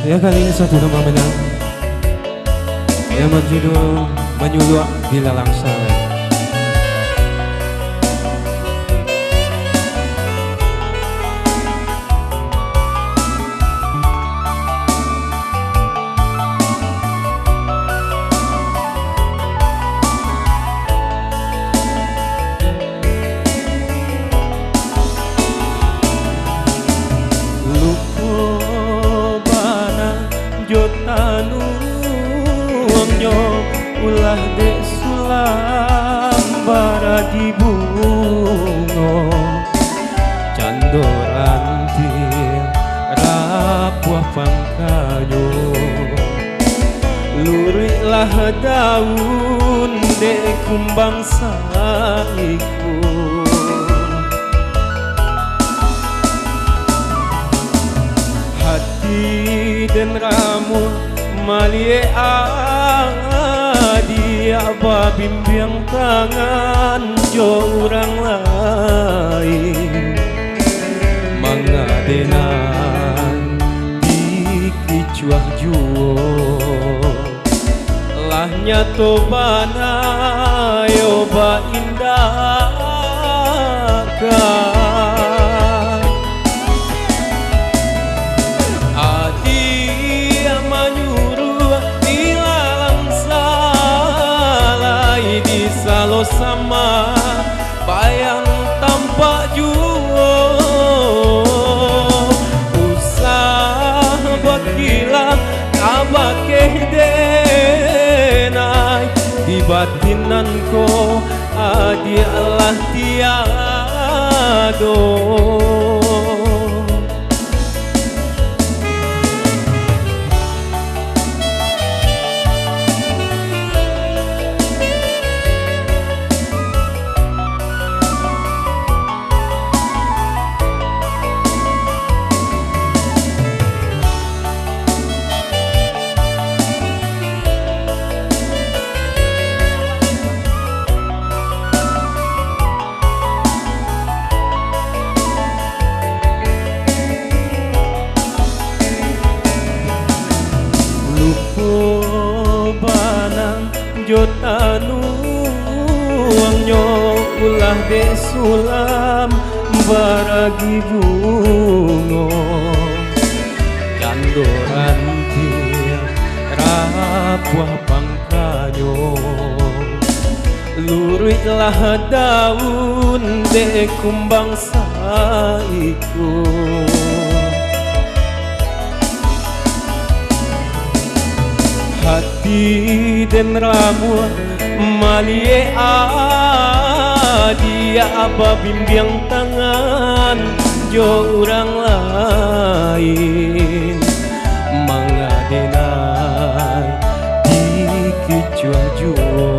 Ya kali ini satu nama menang yang berjudul Menyuluak Bila Langsale. Jotanu amnyo ulah dek sulam baragi bungo candoranti rapuah pangkanyo lurilah daun dek kumbang saiku dan ramu malie dia babimbiang tangan jo orang lain mangadenan dikicuah juo lahnya tobana yoba indah kalau sama bayang tampak juo usah bakilah kabakeh denai di batinanku adialah tiado. Jotanu amnyo ulah dek sulam baragi bungo candoranti rapuah pangkanyo luritlah daun dek kumbang saiku hati dan ramu malie dia apa bimbing tangan jo orang lain mangadenai dikicuah juo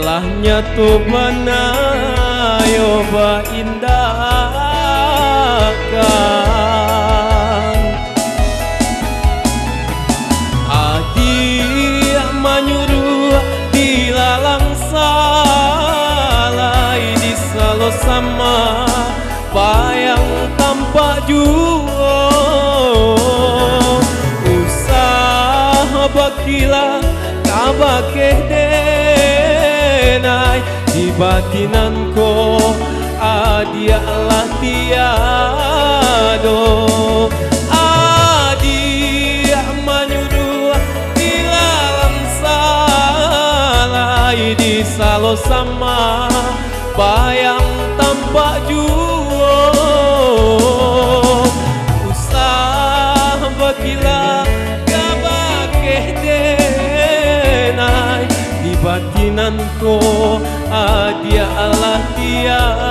lahnya tobana yoba indah manyuruh dilalang salai di salo sama bayang tampak juo usah bakilah kabakeh denai di batinanku adialah tiado di salo sama bayang tampak juo usah bakilah kabakeh denai di batinanku adialah tiado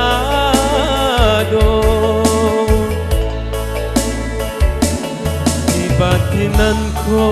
di batinanku